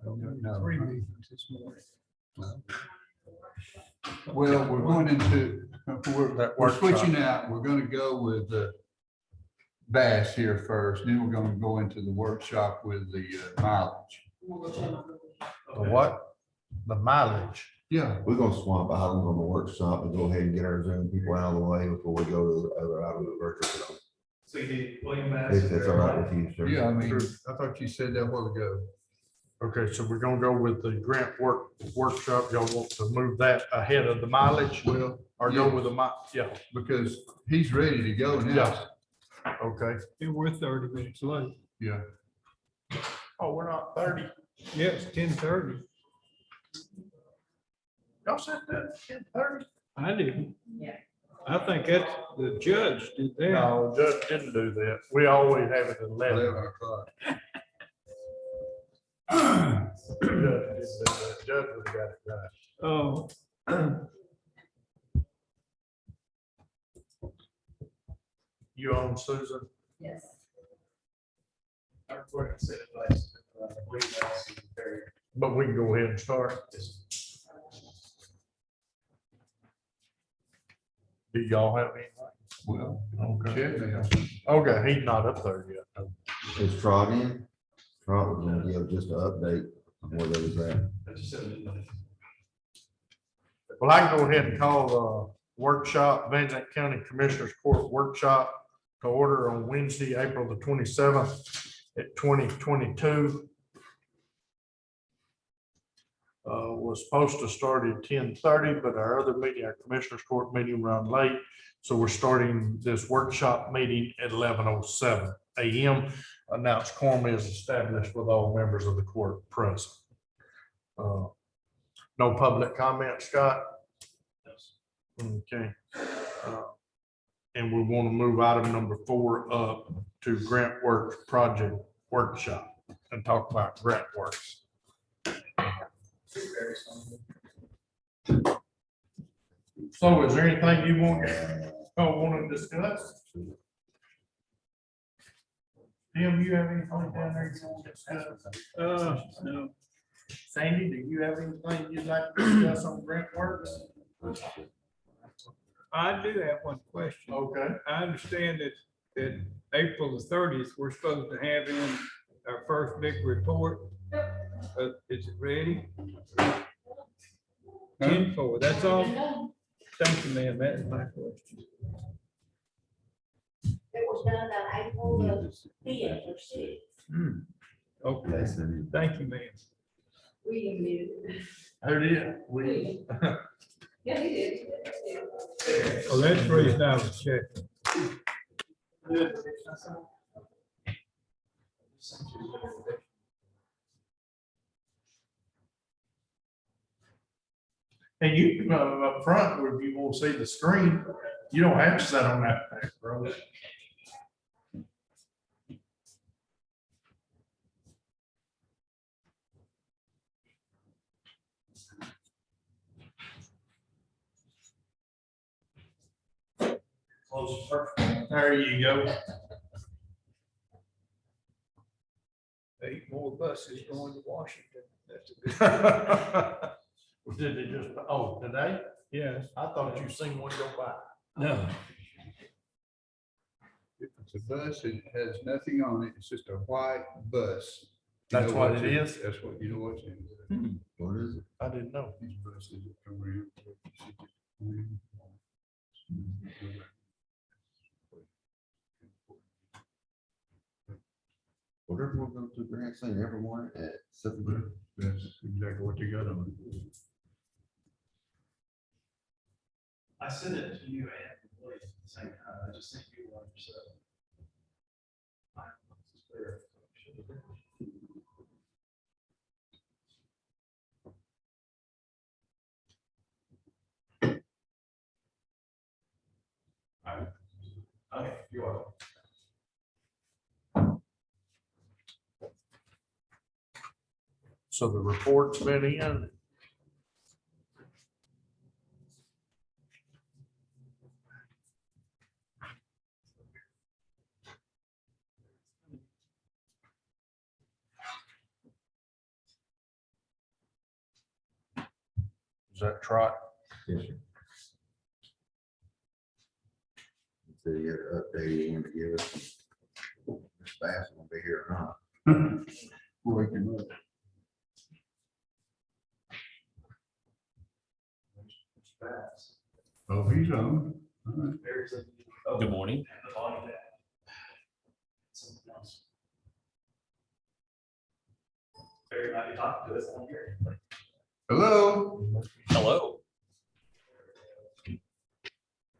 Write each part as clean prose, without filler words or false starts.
No. 3 meetings this morning. Well, we're going into, That we're workshop. switching out. We're gonna go with the Bass here first, then we're gonna go into the workshop with the mileage. The what? The mileage. Yeah, We're gonna swap items on the workshop and go ahead and get our Zoom people out of the way before we go to the other item of the virtual. So you need William Bass. If that's all right with you, sir. yeah, I mean, I thought you said that a while ago. Okay, so we're gonna go with the grant workshop. Y'all want to move that ahead of the mileage Well, or go with the yeah, because he's ready to go now. yeah. Okay. And we're 30 minutes late. Yeah, Oh, we're not 30. Yes, 10:30. Y'all said that 10:30? I didn't. Yeah. I think that's, the judge did that. No, Judge didn't do that. We always have it at 11. 11 o'clock. Judge didn't do that. Judge would have got it right. Oh. You on, Susan? Yes. I recorded and set it place. William Bass is very. But we can go ahead and start. Do y'all have anything? Well, Okay. check now. Okay, he's not up there yet. No. Is Trot in? Trot was gonna give just an update on where they was at. I just said it. Well, I can go ahead and call the workshop, Van Zandt County Commissioners Court Workshop to order on Wednesday, April the 27th at 2022. Was supposed to start at 10:30, but our other meeting, our Commissioners Court meeting ran late. So we're starting this workshop meeting at 11:07 a.m. Announced quorum is established with all members of the court present. No public comment, Scott? Okay. And we want to move item number 4 up to Grant Works Project Workshop and talk about grant works. So is there anything you want to discuss? Tim, you have anything down there you want to discuss? No. Sandy, do you have anything you'd like to discuss on grant works? I do have one question. Okay. I understand that April the 30th, we're supposed to have in our first big report. Is it ready? 10-4, that's all. Thank you, ma'am. That's my question. It was done on April the 5th or 6th. Okay, thank you, ma'am. William did it. Who did? We. Yeah, he did. Oh, that's the reason I was checking. And you, up front, where you won't see the screen, you don't have to sit on that back row. Close first. There you go. 8 more buses going to Washington. That's a good. Did they just, oh, today? Yes. I thought you seen one go by. No. If it's a bus, it has nothing on it. It's just a white bus. You That's know what what's it in is? That's what, you know what's in it. What is it? I didn't know. These buses that come around. Whatever we're going to grant thing every morning at 7. That's exactly what you got on it. I sent it to you and William at the same time. I just think you want yourself. Okay, you're welcome. So the report's been in. that Trot? Yes, sir. So you had to update him to give us. This fast will be here or not. We can look. Fast. Oh, he's on. All right. There's a. oh, Good morning. and the body that. Something else. Barry might be talking to us on here. Hello? Hello.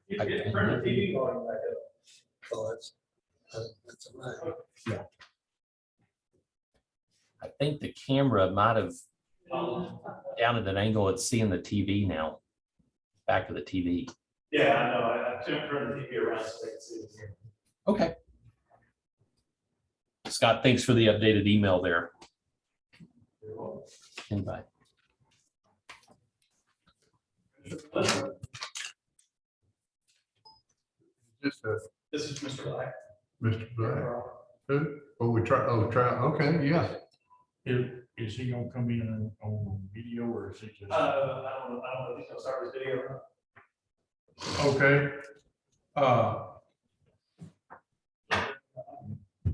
You can get turn the TV volume back up. I think the camera might have down at an angle it's seeing the TV now. Back of the TV. Yeah, I know. I turned the TV around so they can see it here. Okay. Scott, thanks for the updated email there. Invite. Just This is Mr. Black. Mr. Black. Who? Oh, okay, yeah. Is he gonna come in on video or is he just? I don't know if he's gonna start his video or not. Okay.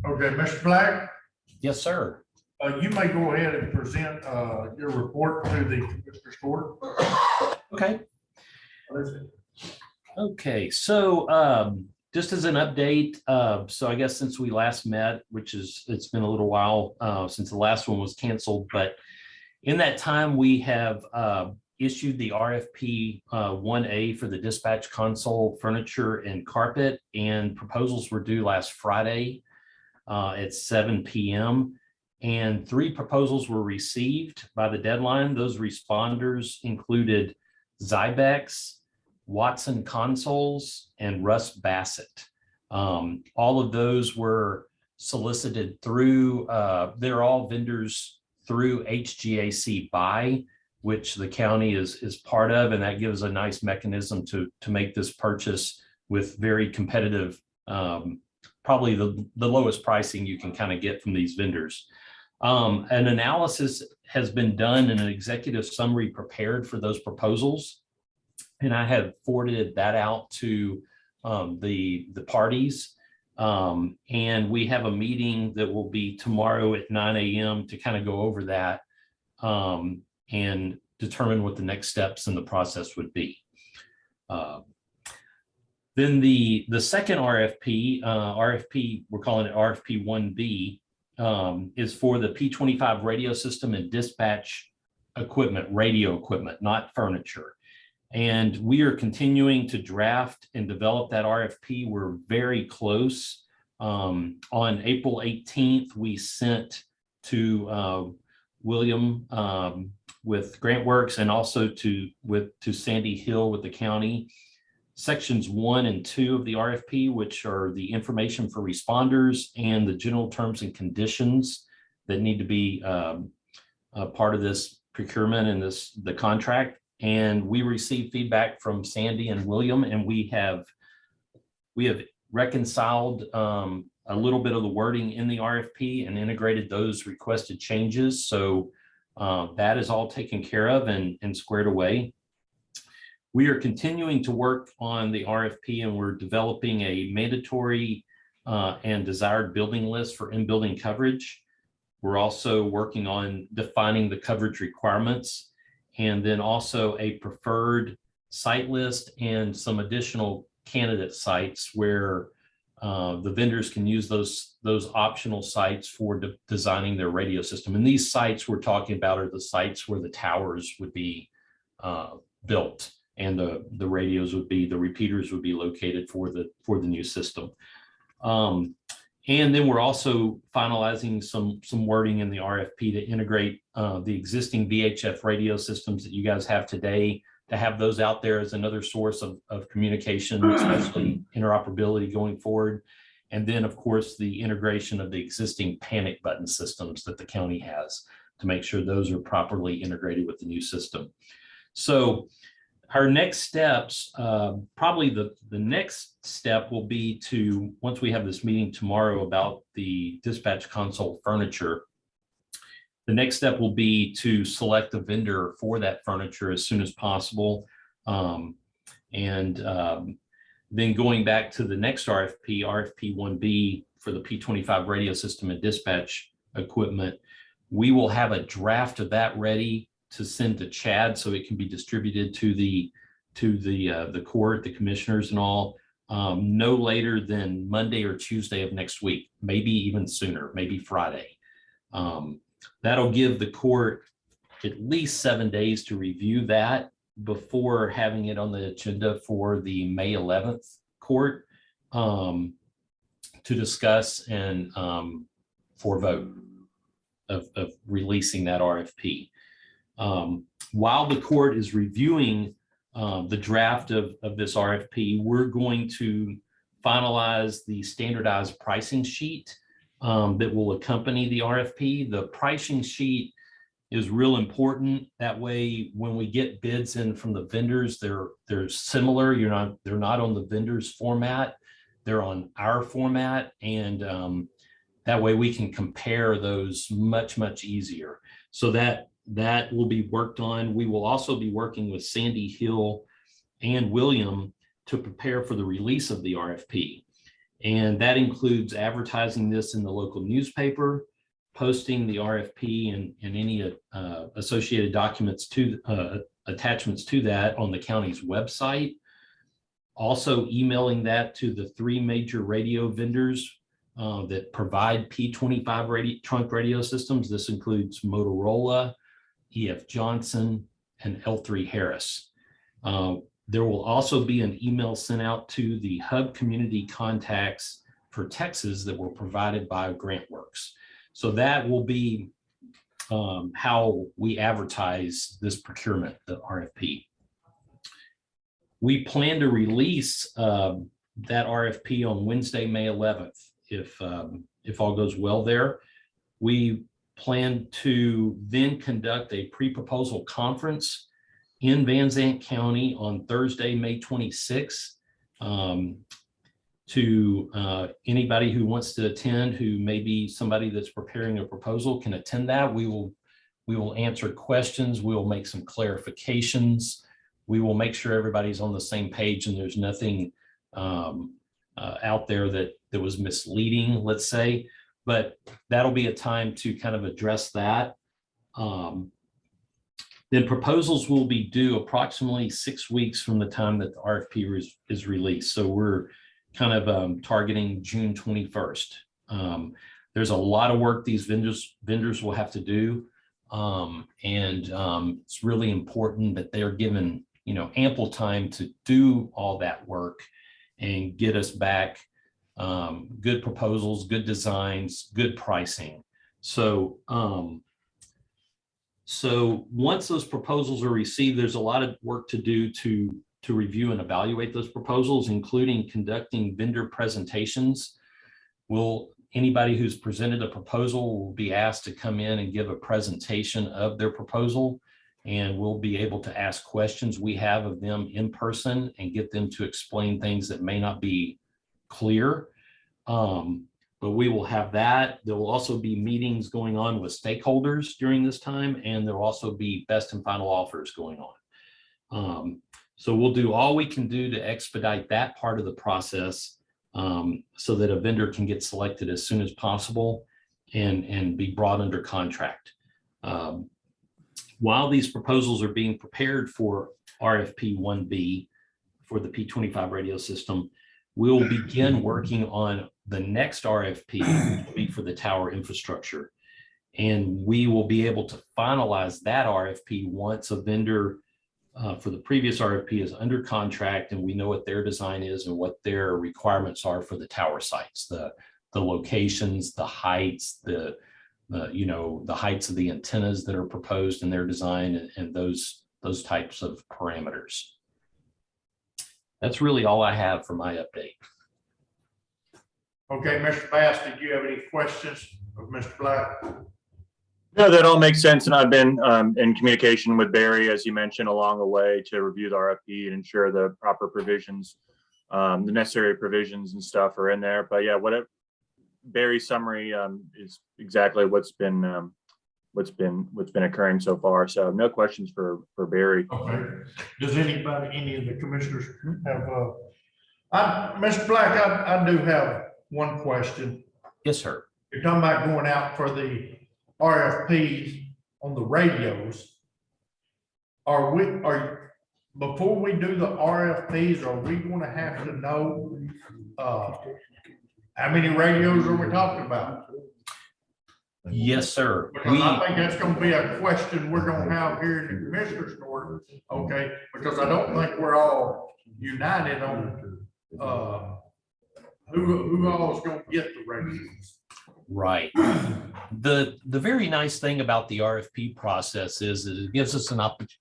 Okay, Mr. Black, Yes, sir. you may go ahead and present, your report to the Commissioner's Court. Okay. Okay, so just as an update, so I guess since we last met, which is, it's been a little while since the last one was canceled, but in that time, we have issued the RFP 1A for the dispatch console, furniture, and carpet, and proposals were due last Friday at 7 p.m. And 3 proposals were received by the deadline. Those responders included Zybex, Watson Consoles, and Russ Bassett. All of those were solicited through, they're all vendors through HGAC Buy, which the county is part of, and that gives a nice mechanism to make this purchase with very competitive, probably the lowest pricing you can kind of get from these vendors. An analysis has been done and an executive summary prepared for those proposals. And I have forwarded that out to the parties. And we have a meeting that will be tomorrow at 9 a.m. to kind of go over that and determine what the next steps in the process would be. Then the second RFP, we're calling it RFP 1B, is for the P25 radio system and dispatch equipment, radio equipment, not furniture. And we are continuing to draft and develop that RFP. We're very close. On April 18th, we sent to William with GrantWorks and also to Sandy Hill with the county, sections 1 and 2 of the RFP, which are the information for responders and the general terms and conditions that need to be a part of this procurement and the contract. And we received feedback from Sandy and William, and we have reconciled a little bit of the wording in the RFP and integrated those requested changes. So that is all taken care of and squared away. We are continuing to work on the RFP, and we're developing a mandatory and desired building list for in-building coverage. We're also working on defining the coverage requirements, and then also a preferred site list and some additional candidate sites where the vendors can use those optional sites for designing their radio system. And these sites we're talking about are the sites where the towers would be built and the radios would be, the repeaters would be located for the new system. And then we're also finalizing some wording in the RFP to integrate the existing VHF radio systems that you guys have today, to have those out there as another source of communication, especially interoperability going forward. And then, of course, the integration of the existing panic button systems that the county has to make sure those are properly integrated with the new system. So our next steps, probably the next step will be to, once we have this meeting tomorrow about the dispatch console furniture, The next step will be to select a vendor for that furniture as soon as possible. Then going back to the next RFP, RFP 1B for the P25 radio system and dispatch equipment, we will have a draft of that ready to send to Chad so it can be distributed to the court, the commissioners and all, no later than Monday or Tuesday of next week, maybe even sooner, maybe Friday. That'll give the court at least 7 days to review that before having it on the agenda for the May 11th court to discuss and for vote of releasing that RFP. While the court is reviewing the draft of this RFP, we're going to finalize the standardized pricing sheet that will accompany the RFP. The pricing sheet is real important. That way, when we get bids in from the vendors, they're similar. They're not on the vendor's format. They're on our format. And that way we can compare those much easier. So that will be worked on. We will also be working with Sandy Hill and William to prepare for the release of the RFP. And that includes advertising this in the local newspaper, posting the RFP and any associated documents to attachments to that on the county's website. Also emailing that to the 3 major radio vendors that provide P25 trunk radio systems. This includes Motorola, EF Johnson, and L3 Harris. There will also be an email sent out to the hub community contacts for Texas that were provided by GrantWorks. So that will be how we advertise this procurement, the RFP. We plan to release that RFP on Wednesday, May 11th, if all goes well there. We plan to then conduct a pre-proposal conference in Van Zandt County on Thursday, May 26th. To anybody who wants to attend, who may be somebody that's preparing a proposal, can attend that. We will answer questions. We will make some clarifications. We will make sure everybody's on the same page and there's nothing out there that was misleading, let's say. But that'll be a time to kind of address that. Then proposals will be due approximately 6 weeks from the time that the RFP is released. So we're kind of targeting June 21st. There's a lot of work these vendors will have to do. It's really important that they're given, ample time to do all that work and get us back good proposals, good designs, good pricing. So once those proposals are received, there's a lot of work to do to review and evaluate those proposals, including conducting vendor presentations. Anybody who's presented a proposal will be asked to come in and give a presentation of their proposal, and we'll be able to ask questions we have of them in person and get them to explain things that may not be clear. But we will have that. There will also be meetings going on with stakeholders during this time, and there will also be best and final offers going on. So we'll do all we can do to expedite that part of the process so that a vendor can get selected as soon as possible and be brought under contract. While these proposals are being prepared for RFP 1B for the P25 radio system, we'll begin working on the next RFP, which will be for the tower infrastructure. And we will be able to finalize that RFP once a vendor for the previous RFP is under contract and we know what their design is and what their requirements are for the tower sites, the locations, the heights, the heights of the antennas that are proposed in their design, and those types of parameters. That's really all I have for my update. Okay, Mr. Bass, did you have any questions of Mr. Black? No, that all makes sense. And I've been in communication with Barry, as you mentioned, along the way to review the RFP and ensure the proper provisions, the necessary provisions and stuff are in there. But yeah, Barry's summary is exactly what's been what's been occurring so far. So no questions for Barry. Okay. Does anybody, any of the commissioners have, Mr. Black, I do have one question. Yes, sir. You're talking about going out for the RFPs on the radios. Before we do the RFPs, are we gonna have to know, how many radios are we talking about? Yes, sir. Because I think that's gonna be a question we're gonna have here in the commissioners court, okay? Because I don't think we're all united on, who all is gonna get the radios. Right. The very nice thing about the RFP process is that it gives us an opportunity.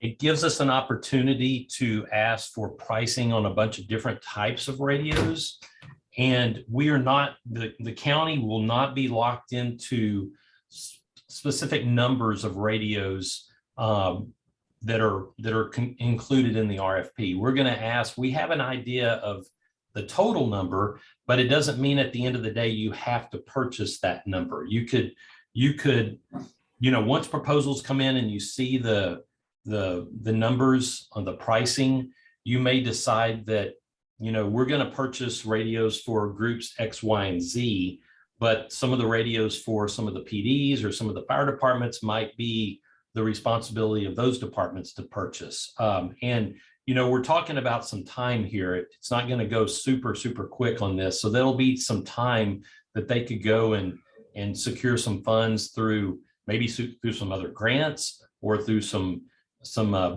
It gives us an opportunity to ask for pricing on a bunch of different types of radios. And we are not, the county will not be locked into specific numbers of radios that are included in the RFP. We're going to ask, we have an idea of the total number, but it doesn't mean at the end of the day, you have to purchase that number. You could, once proposals come in and you see the numbers on the pricing, you may decide that, we're going to purchase radios for groups X, Y, and Z, but some of the radios for some of the PDs or some of the fire departments might be the responsibility of those departments to purchase. And we're talking about some time here. It's not going to go super, super quick on this. So there'll be some time that they could go and secure some funds through some other grants or through some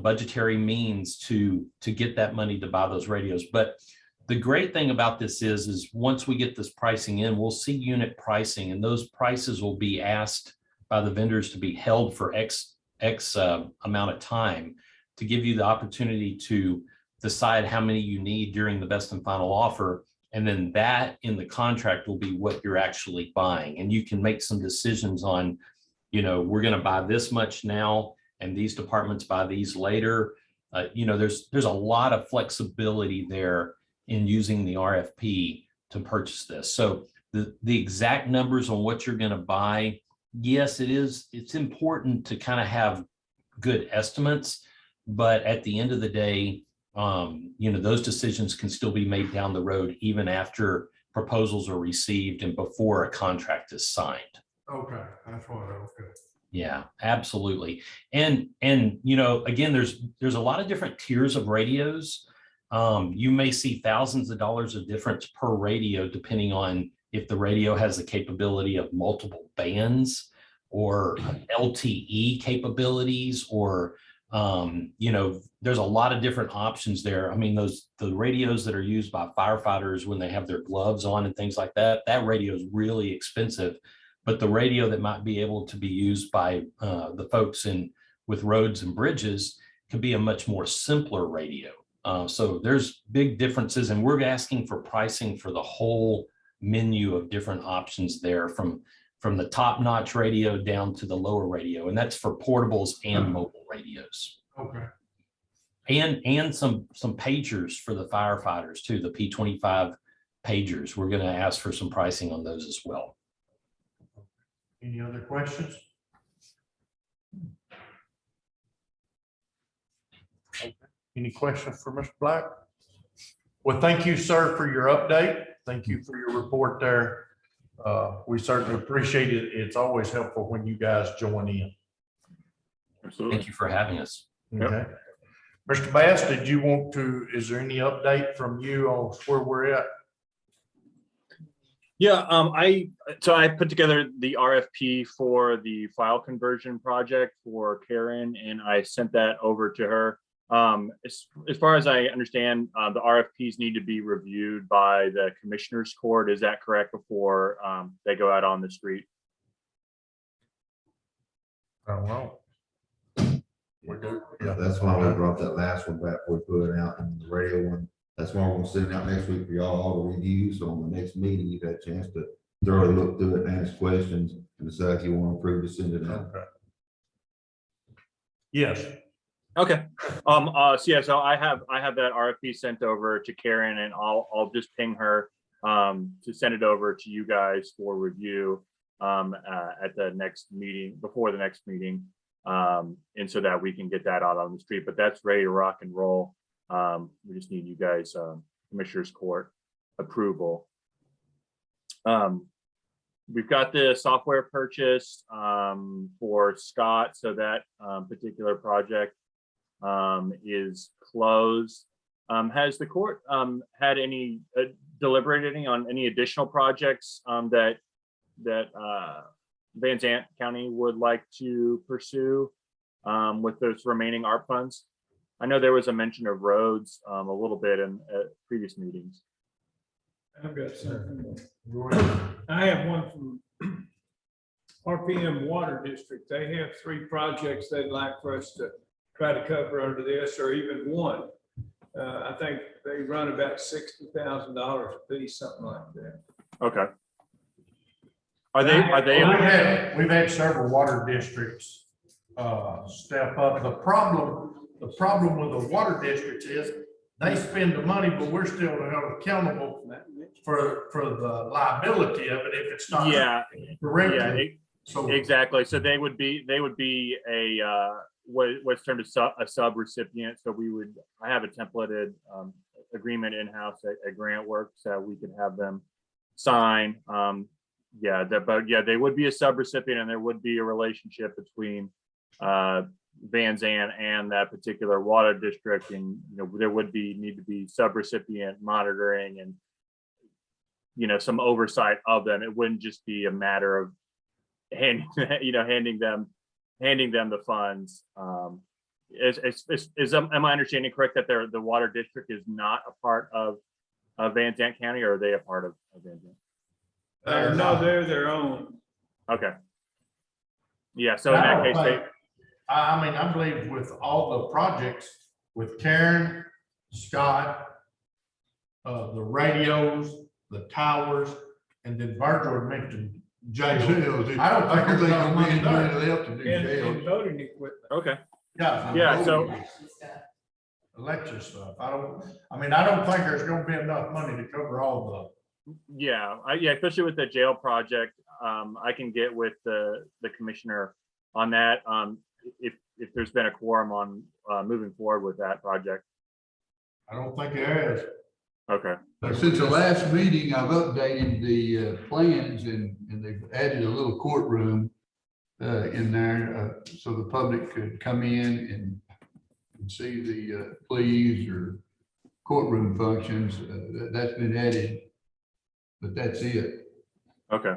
budgetary means to get that money to buy those radios. But the great thing about this is once we get this pricing in, we'll see unit pricing, and those prices will be asked by the vendors to be held for X amount of time to give you the opportunity to decide how many you need during the best and final offer. And then that in the contract will be what you're actually buying. And you can make some decisions on, we're going to buy this much now and these departments buy these later. There's a lot of flexibility there in using the RFP to purchase this. So the exact numbers on what you're going to buy, yes, it's important to kind of have good estimates, but at the end of the day, those decisions can still be made down the road, even after proposals are received and before a contract is signed. Okay, that's what, okay. Yeah, absolutely. And again, there's a lot of different tiers of radios. You may see thousands of dollars of difference per radio, depending on if the radio has the capability of multiple bands or LTE capabilities, or there's a lot of different options there. I mean, the radios that are used by firefighters when they have their gloves on and things like that, that radio is really expensive. But the radio that might be able to be used by the folks with roads and bridges could be a much more simpler radio. So there's big differences, and we're asking for pricing for the whole menu of different options there, from the top-notch radio down to the lower radio, and that's for portables and mobile radios. Okay. And some pagers for the firefighters too, the P25 pagers. We're going to ask for some pricing on those as well. Any other questions? Okay. Any questions for Mr. Black? Well, thank you, sir, for your update. Thank you for your report there. We certainly appreciate it. It's always helpful when you guys join in. Absolutely. Thank you for having us. Okay. Mr. Bass, is there any update from you on where we're at? Yeah, I put together the RFP for the file conversion project for Karen, and I sent that over to her. As far as I understand, the RFPs need to be reviewed by the commissioner's court. Is that correct, before they go out on the street? I don't know. We're good. Yeah, that's why we brought that last one back, we put it out in the radio one. That's why we're gonna send it out next week for y'all all to review. So on the next meeting, you've had a chance to thoroughly look through it and ask questions and decide if you want to approve to send it out. Okay. Yes. Okay. So I have that RFP sent over to Karen, and I'll just ping her to send it over to you guys for review at the next meeting, before the next meeting. And so that we can get that out on the street, but that's ready to rock and roll. We just need you guys, Commissioners Court approval. We've got the software purchase for Scott, so that particular project is closed. Has the court had any deliberating on any additional projects that Van Zandt County would like to pursue with those remaining ARP funds? I know there was a mention of roads a little bit in previous meetings. I've got something. I have one from RPM Water District. They have 3 projects they'd like for us to try to cover under this, or even one. I think they run about $60,000 a piece, something like that. Okay. Are they? We've had several water districts step up. The problem with the water districts is they spend the money, but we're still held accountable for the liability of it if it's not. Yeah. Correctly. So exactly. So they would be a what's termed a sub-recipient. So I have a templated agreement in-house at Grant Works that we could have them sign. They would be a sub-recipient, and there would be a relationship between Van Zandt and that particular water district, and there would need to be sub-recipient monitoring and some oversight of them. It wouldn't just be a matter of handing them the funds. Am I understanding correct that the water district is not a part of Van Zandt County, or are they a part of Van Zandt? No, they're their own. Okay. Yeah, so in that case, I believe with all the projects with Karen, Scott, the radios, the towers, and then Virgil mentioned jail. I don't think there's enough money there. left to do And jail. voting equipment. okay. Yeah. So Election stuff. I don't think there's gonna be enough money to cover all especially with the jail project, I can get with the commissioner on that. If there's been a quorum on moving forward with that project. I don't think there is. Okay. But since the last meeting, I've updated the plans and they've added a little courtroom in there so the public could come in and see the pleas or courtroom functions. That's been added, but that's it. Okay.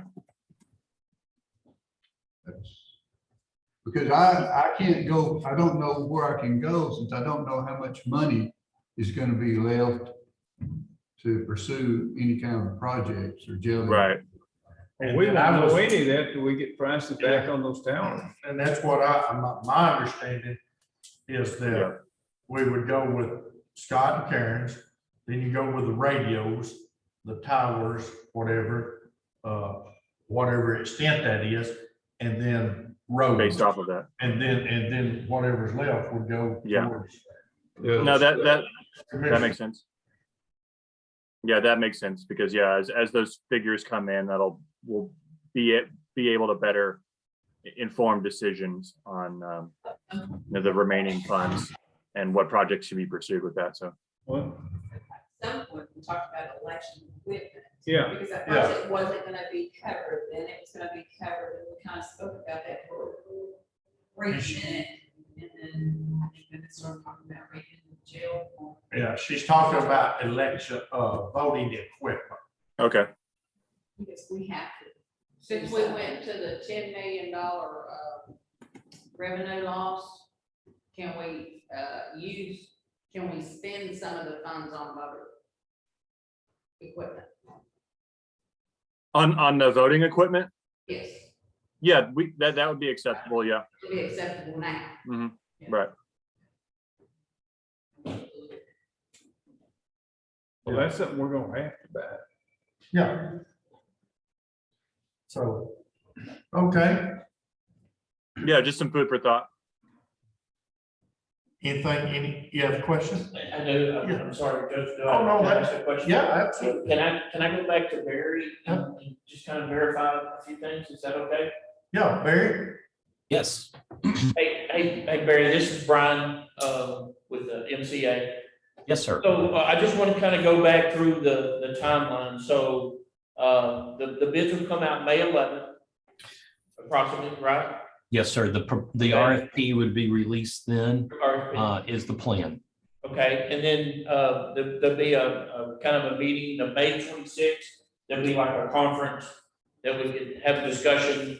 Because I can't go, I don't know where I can go since I don't know how much money is going to be left to pursue any kind of projects or jail. Right. And we don't know any of that till we get prices back on those towers. And that's what my understanding is that we would go with Scott and Karen's, then you go with the radios, the towers, whatever extent that is, and then roads. Based off of that. And then whatever's left would go. towards- No, that makes sense. Yeah, that makes sense because as those figures come in, we'll be able to better inform decisions on the remaining funds and what projects should be pursued with that. So. Well, At some point, we talked about election equipment. yeah, Because at first it wasn't gonna be covered, then it was gonna be covered, and we kind of spoke about that for a brief minute. And then I think then it started talking about raising the jail. Yeah, she's talking about election, voting equipment. Okay. Because we have to. Since we went to the $10 million revenue loss, can we spend some of the funds on voter equipment? On the voting equipment? Yes, Yeah, that would be acceptable. Yeah. to be acceptable now. Mhm. Right. well, that's something we're gonna have to buy. Yeah. So, okay. Yeah, just some food for thought. You have a question? I know, Yeah. I'm sorry, Judge. Oh, no, Can I that's- ask a question? Yeah, absolutely. Can I go back to Barry and just kind of verify a few things? Is that okay? Yeah, Barry? Yes. Hey, Barry, this is Brian, with the MCA. Yes, sir. So I just want to kind of go back through the timeline. So the bids will come out May 11th, approximately, right? Yes, sir. The RFP would be released then, RFP. is the plan. Okay, and then there'll be a kind of a meeting, the May 26th, there'll be like a conference that we could have a discussion.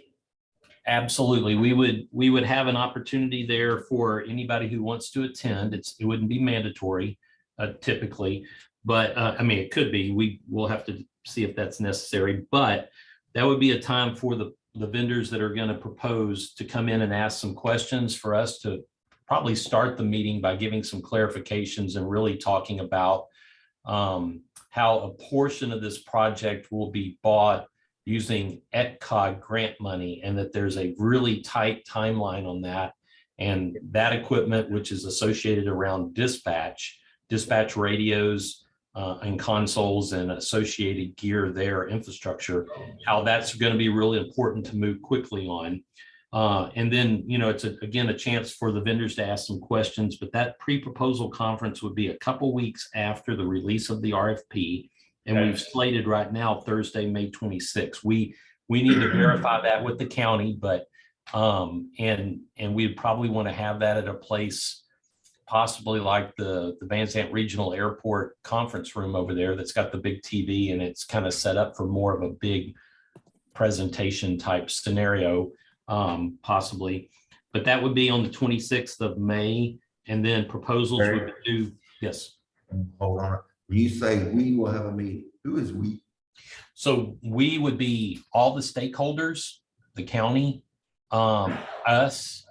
Absolutely. We would have an opportunity there for anybody who wants to attend. It wouldn't be mandatory typically, but I mean, it could be. We will have to see if that's necessary, but that would be a time for the vendors that are going to propose to come in and ask some questions for us to probably start the meeting by giving some clarifications and really talking about how a portion of this project will be bought using ETCOG grant money, and that there's a really tight timeline on that. And that equipment, which is associated around dispatch radios and consoles and associated gear there, infrastructure, how that's going to be really important to move quickly on. And then, it's again a chance for the vendors to ask some questions, but that pre-proposal conference would be a couple weeks after the release of the RFP. And we've slated right now Thursday, May 26th. We need to verify that with the county, but and we'd probably want to have that at a place possibly like the Van Zandt Regional Airport conference room over there that's got the big TV, and it's kind of set up for more of a big presentation type scenario, possibly. But that would be on the 26th of May, and then proposals would be due. Yes. Hold on. When you say we will have a meeting, who is we? So we would be all the stakeholders, the county, us,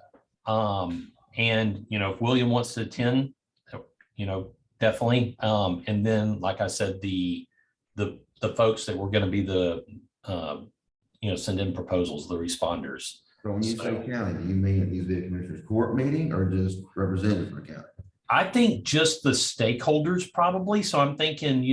and, if William wants to attend, definitely. And then, like I said, the folks that were going to be the, send in proposals, the responders. So when you say county, do you mean it needs to be a commissioner's court meeting or just representative from the county? I think just the stakeholders probably. So I'm thinking,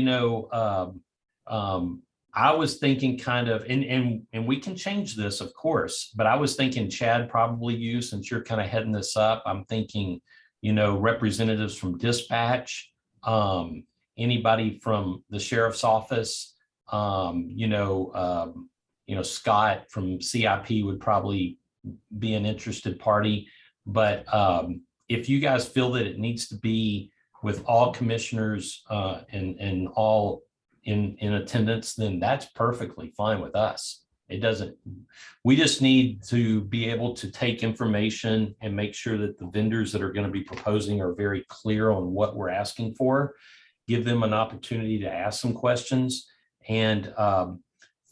I was thinking kind of, and we can change this, of course, but I was thinking Chad, probably you, since you're kind of heading this up. I'm thinking, representatives from dispatch, anybody from the sheriff's office, Scott from CIP would probably be an interested party. But if you guys feel that it needs to be with all commissioners and all in attendance, then that's perfectly fine with us. We just need to be able to take information and make sure that the vendors that are going to be proposing are very clear on what we're asking for, give them an opportunity to ask some questions. And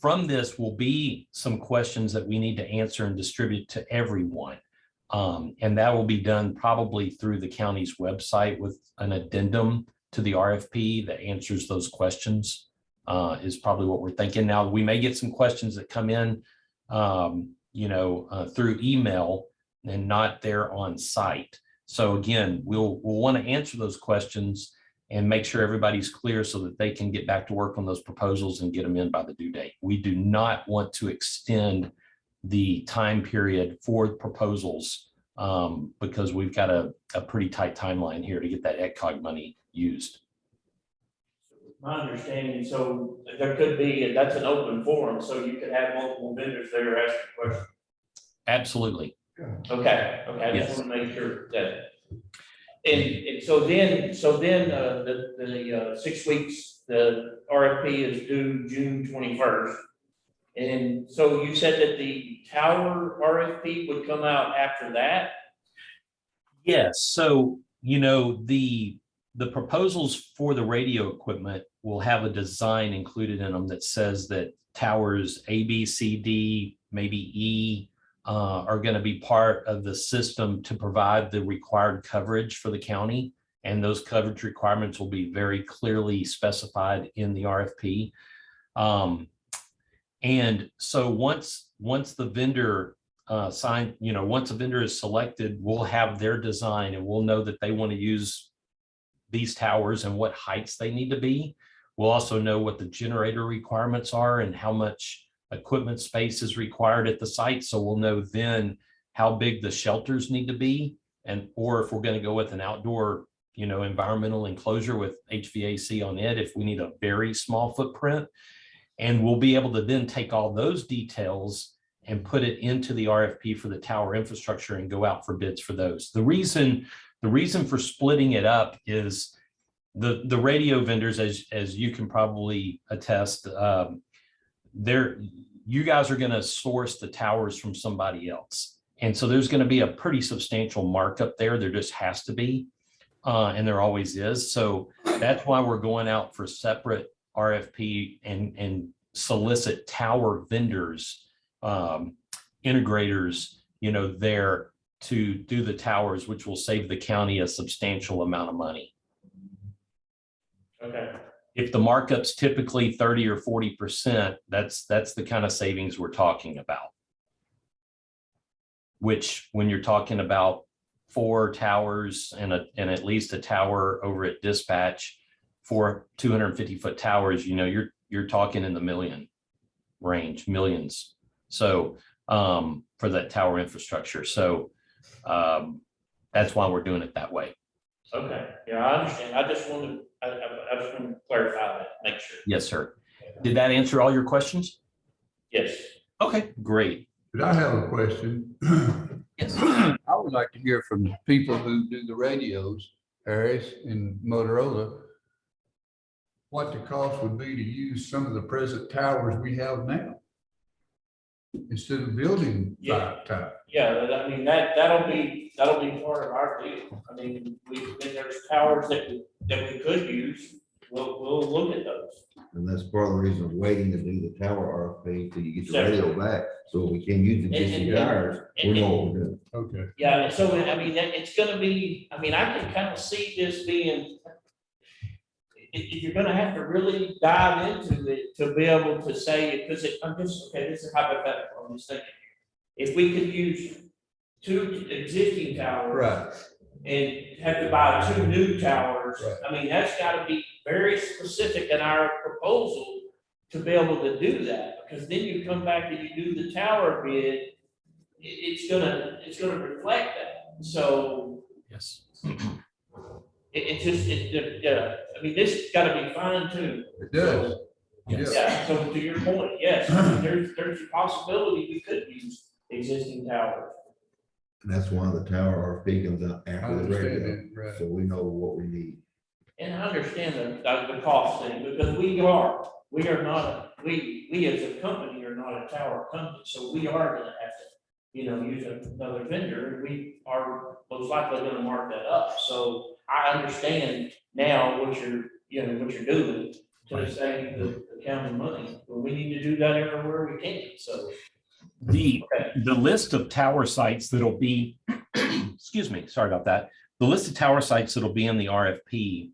from this will be some questions that we need to answer and distribute to everyone. And that will be done probably through the county's website with an addendum to the RFP that answers those questions, is probably what we're thinking. Now, we may get some questions that come in, through email and not there on site. So again, we'll want to answer those questions and make sure everybody's clear so that they can get back to work on those proposals and get them in by the due date. We do not want to extend the time period for proposals because we've got a pretty tight timeline here to get that ETCOG money used. My understanding, so there could be, that's an open forum, so you could have multiple vendors there asking questions. Absolutely. Okay, I just want to make sure that. And so then the 6 weeks, the RFP is due June 21st. And so you said that the tower RFP would come out after that? Yes. So, the proposals for the radio equipment will have a design included in them that says that towers A, B, C, D, maybe E, are going to be part of the system to provide the required coverage for the county. And those coverage requirements will be very clearly specified in the RFP. And so once the vendor sign, once a vendor is selected, we'll have their design and we'll know that they want to use these towers and what heights they need to be. We'll also know what the generator requirements are and how much equipment space is required at the site. So we'll know then how big the shelters need to be, or if we're going to go with an outdoor, environmental enclosure with HVAC on it, if we need a very small footprint. And we'll be able to then take all those details and put it into the RFP for the tower infrastructure and go out for bids for those. The reason for splitting it up is the radio vendors, as you can probably attest, you guys are going to source the towers from somebody else. And so there's going to be a pretty substantial markup there. There just has to be, and there always is. So that's why we're going out for separate RFP and solicit tower vendors, integrators, there to do the towers, which will save the county a substantial amount of money. Okay. If the markup's typically 30 or 40%, that's the kind of savings we're talking about. Which, when you're talking about 4 towers and at least a tower over at dispatch, 4 250-foot towers, you're talking in the million range, millions. So for that tower infrastructure. So that's why we're doing it that way. Okay, yeah, I understand. I just wanted to clarify that, make sure. Yes, sir. Did that answer all your questions? Yes. Okay, great. But I have a question. Yes. I would like to hear from people who do the radios, Harris and Motorola, what the cost would be to use some of the present towers we have now instead of building 5 towers. Yeah, I mean, that'll be part of our deal. I mean, there's towers that we could use. We'll look at those. And that's part of the reason of waiting to do the tower RFP till you get the radio back. So we can use the existing towers, we know what we're doing. Okay. Yeah, and so, I mean, it's gonna be, I mean, I can kind of see this being, you're gonna have to really dive into it to be able to say, because this is hypothetical, I'm just thinking. If we could use 2 existing towers. Right. And have to buy 2 new towers. Right. I mean, that's gotta be very specific in our proposal to be able to do that, because then you come back and you do the tower bid, it's gonna reflect that. So Yes. I mean, this has gotta be fine too. It does. Yes. Yeah, so to your point, yes, there's a possibility we could use existing towers. And that's why the tower RFP comes out I after the understand radio, it, right. so we know what we need. And I understand the cost thing, because we are not, we as a company are not a tower company, so we are gonna have to, use another vendor, and we are most likely gonna mark that up. So I understand now what you're doing to save the county money, but we need to do that everywhere we can, so. The list of tower sites that'll be, excuse me, sorry about that. The list of tower sites that'll be in the RFP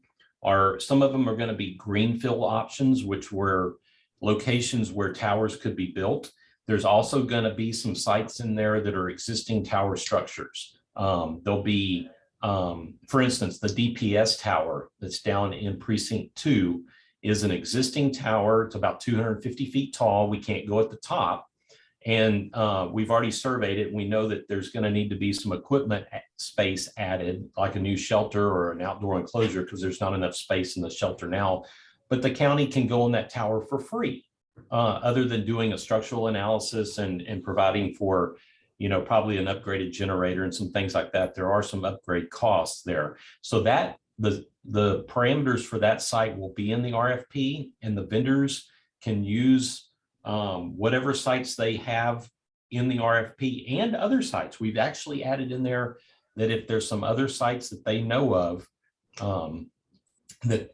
some of them are going to be greenfield options, which were locations where towers could be built. There's also going to be some sites in there that are existing tower structures. There'll be, for instance, the DPS tower that's down in precinct 2 is an existing tower. It's about 250 feet tall. We can't go at the top. And we've already surveyed it. We know that there's going to need to be some equipment space added, like a new shelter or an outdoor enclosure, because there's not enough space in the shelter now. But the county can go on that tower for free, other than doing a structural analysis and providing for, probably an upgraded generator and some things like that. There are some upgrade costs there. So that the parameters for that site will be in the RFP, and the vendors can use whatever sites they have in the RFP and other sites. We've actually added in there that if there's some other sites that they know of that,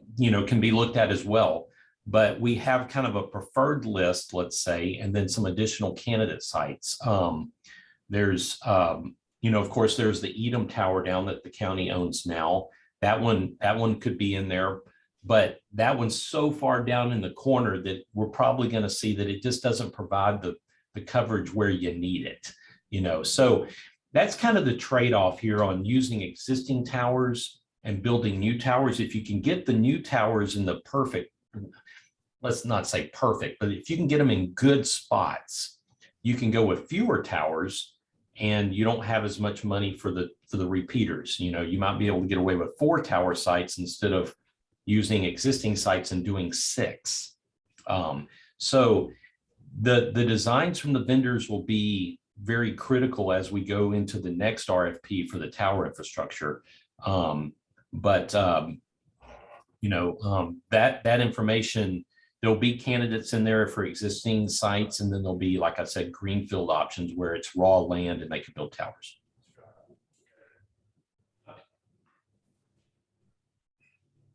can be looked at as well. But we have kind of a preferred list, let's say, and then some additional candidate sites. There's, of course, there's the Edom Tower down that the county owns now. That one could be in there. But that one's so far down in the corner that we're probably going to see that it just doesn't provide the coverage where you need it. So that's kind of the trade-off here on using existing towers and building new towers. If you can get the new towers in the perfect, let's not say perfect, but if you can get them in good spots, you can go with fewer towers and you don't have as much money for the repeaters. You might be able to get away with 4 tower sites instead of using existing sites and doing 6. So the designs from the vendors will be very critical as we go into the next RFP for the tower infrastructure. That information, there'll be candidates in there for existing sites, and then there'll be, like I said, greenfield options where it's raw land and they can build towers.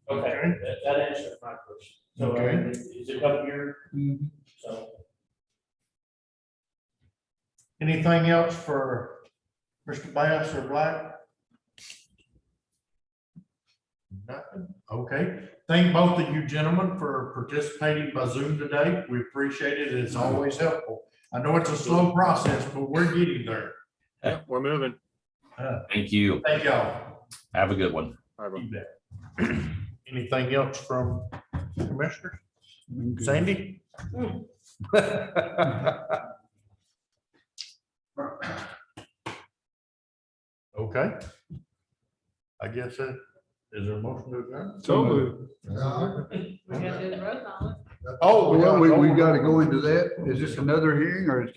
Okay, that answers my question. So Okay. is it up here? So. Anything else for Mr. Bass or Black? Nothing. Okay. Thank both of you gentlemen for participating by Zoom today. We appreciate it. It's always helpful. I know it's a slow process, but we're getting there. Yeah, we're moving. Thank you. Thank y'all. Have a good one. All right, You bet. Anything else from commissioners? Sandy? Okay. I guess that, is there a motion to adjourn? So moved. We gotta do the road on it. Oh, Well, we got to go into that. Is this another hearing or is